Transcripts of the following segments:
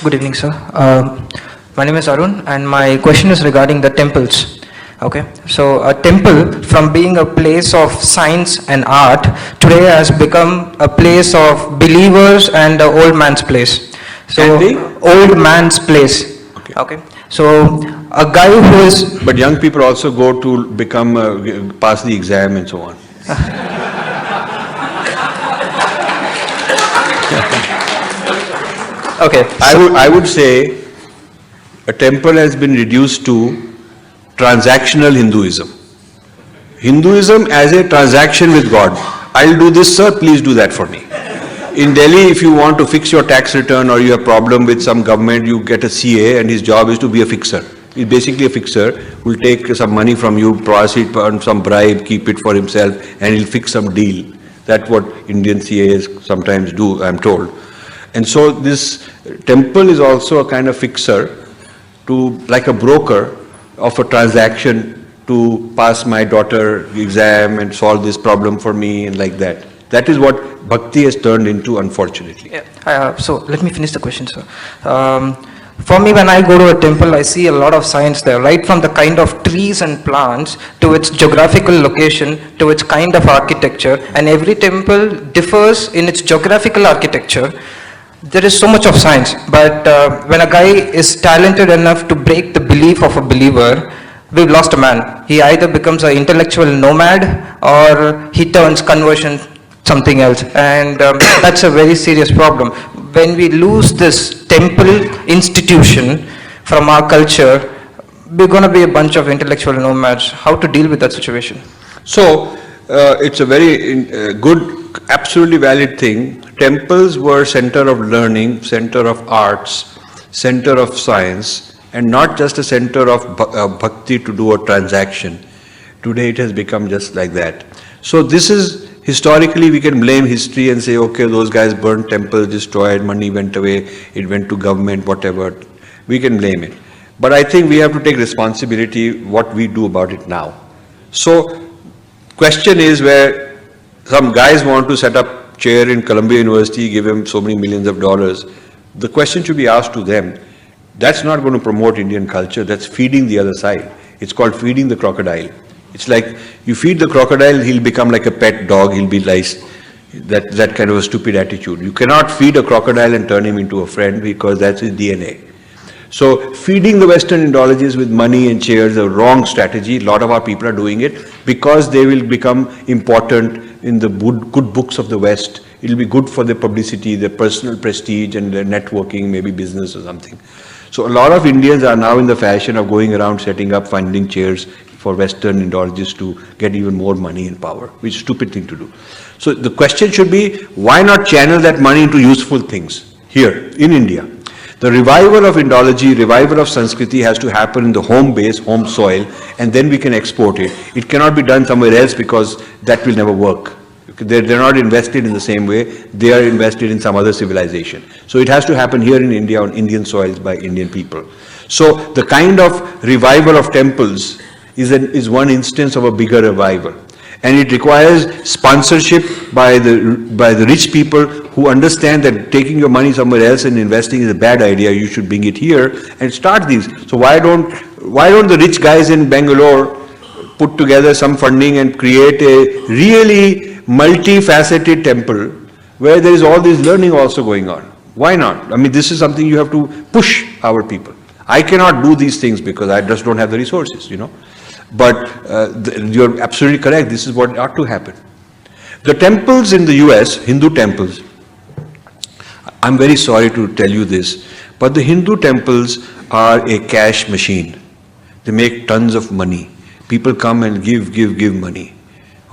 Good evening, sir. My name is Arun, and my question is regarding the temples. Okay, so a temple, from being a place of science and art, today has become a place of believers and the old man's place. So, And the old man's place. okay. Okay, so a guy who is But young people also go to become pass the exam and so on. okay. I would say a temple has been reduced to transactional Hinduism. Hinduism as a transaction with God. I'll do this, sir, please do that for me. In Delhi, if you want to fix your tax return or you have a problem with some government, you get a CA and his job is to be a fixer. He's basically a fixer who will take some money from you, pass it on some bribe, keep it for himself, and he'll fix some deal. That's what Indian CAs sometimes do, I'm told. And so this temple is also a kind of fixer to, like a broker of a transaction to pass my daughter exam and solve this problem for me and like that. That is what bhakti has turned into, unfortunately. Yeah. So let me finish the question, sir. For me, when I go to a temple, I see a lot of science there, right from the kind of trees and plants to its geographical location to its kind of architecture, and every temple differs in its geographical architecture. There is so much of science, but when a guy is talented enough to break the belief of a believer, we've lost a man. He either becomes an intellectual nomad or he turns conversion something else, and that's a very serious problem. When we lose this temple institution from our culture, we're going to be a bunch of intellectual nomads. How to deal with that situation? So, it's a very good, absolutely valid thing. Temples were center of learning, center of arts, center of science, and not just a center of bhakti to do a transaction. Today it has become just like that. So this is, historically we can blame history and say, okay, those guys burned temples, destroyed, money went away, it went to government, whatever. We can blame it. But I think we have to take responsibility what we do about it now. So, question is where some guys want to set up chair in Columbia University, give him so many millions of dollars. The question should be asked to them. That's not going to promote Indian culture, that's feeding the other side. It's called feeding the crocodile. It's like you feed the crocodile, he'll become like a pet dog, he'll be nice. That kind of a stupid attitude. You cannot feed a crocodile and turn him into a friend because that's his DNA. So feeding the Western ideologies with money and chairs is a wrong strategy. A lot of our people are doing it because they will become important in the good books of the West. It will be good for their publicity, their personal prestige and their networking, maybe business or something. So a lot of Indians are now in the fashion of going around setting up funding chairs for Western ideologies to get even more money and power, which is a stupid thing to do. So the question should be, why not channel that money into useful things here in India? The revival of Indology, revival of Sanskriti has to happen in the home base, home soil, and then we can export it. It cannot be done somewhere else because that will never work. They're not invested in the same way, they are invested in some other civilization. So it has to happen here in India on Indian soils by Indian people. So the kind of revival of temples is one instance of a bigger revival. And it requires sponsorship by the rich people who understand that taking your money somewhere else and investing is a bad idea. You should bring it here and start these. So why don't the rich guys in Bangalore put together some funding and create a really multifaceted temple where there is all this learning also going on? Why not? I mean, this is something you have to push our people. I cannot do these things because I just don't have the resources, you know. But you're absolutely correct, this is what ought to happen. The temples in the US, Hindu temples, I'm very sorry to tell you this, but the Hindu temples are a cash machine. They make tons of money. People come and give money.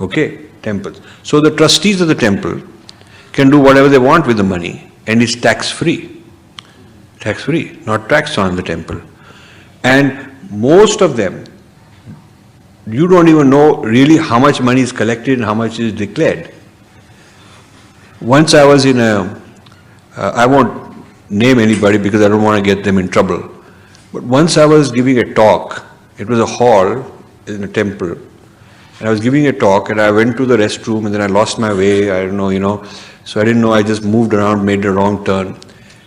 Okay, temples. So the trustees of the temple can do whatever they want with the money and it's tax-free. Tax-free, not taxed on the temple. And most of them, you don't even know really how much money is collected and how much is declared. Once I was in I won't name anybody because I don't want to get them in trouble, but once I was giving a talk, it was a hall in a temple, and I was giving a talk and I went to the restroom and then I lost my way, I don't know, so I didn't know, I just moved around, made a wrong turn.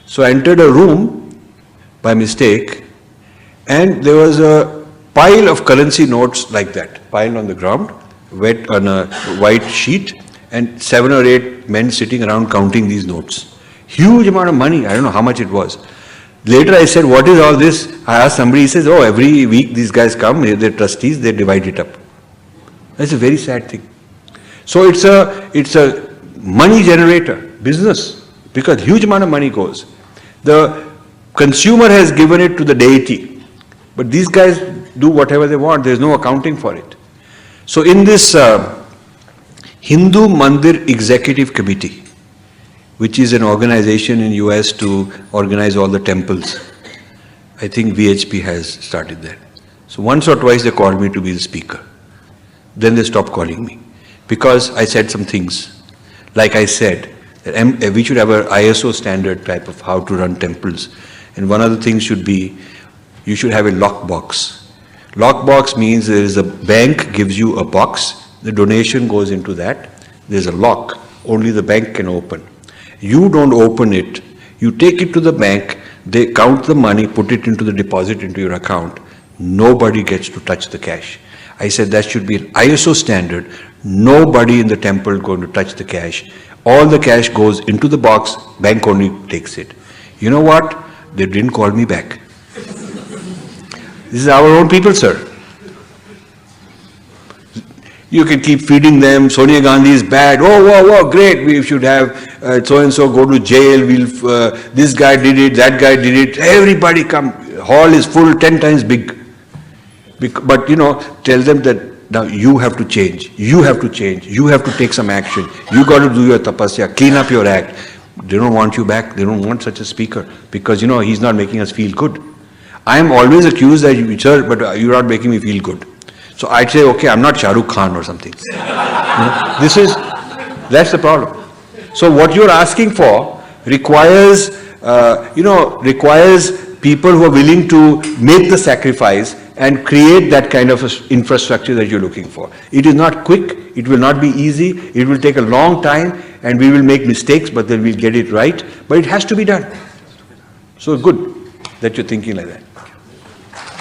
So I entered a room by mistake, and there was a pile of currency notes like that, piled on the ground, wet on a white sheet, and 7 or 8 men sitting around counting these notes. Huge amount of money, I don't know how much it was. Later I said, what is all this? I asked somebody, he says, oh, every week these guys come, they're trustees, they divide it up. That's a very sad thing. So it's a money generator, business, because huge amount of money goes. The consumer has given it to the deity, but these guys do whatever they want, there's no accounting for it. So in this Hindu Mandir Executive Committee, which is an organization in US to organize all the temples, I think VHP has started that. So once or twice they called me to be the speaker. Then they stopped calling me because I said some things. Like I said, that we should have an ISO standard type of how to run temples. And one of the things should be, you should have a lockbox. Lockbox means there is a bank gives you a box, the donation goes into that, there's a lock, only the bank can open. You don't open it, you take it to the bank, they count the money, put it into the deposit into your account. Nobody gets to touch the cash. I said that should be an ISO standard. Nobody in the temple is going to touch the cash. All the cash goes into the box, bank only takes it. You know what? They didn't call me back. This is our own people, sir. You can keep feeding them, Sonia Gandhi is bad, oh, wow, great, we should have so-and-so go to jail, this guy did it, that guy did it, everybody come, hall is full, 10 times big. But tell them that now you have to change, you have to take some action, you got to do your tapasya, clean up your act. They don't want you back, they don't want such a speaker, because he's not making us feel good. I am always accused that, sir, but you're not making me feel good. So I'd say, okay, I'm not Shah Rukh Khan or something. That's the problem. So what you're asking for requires, people who are willing to make the sacrifice and create that kind of infrastructure that you're looking for. It is not quick, it will not be easy, it will take a long time, and we will make mistakes, but then we'll get it right. But it has to be done. So good that you're thinking like that.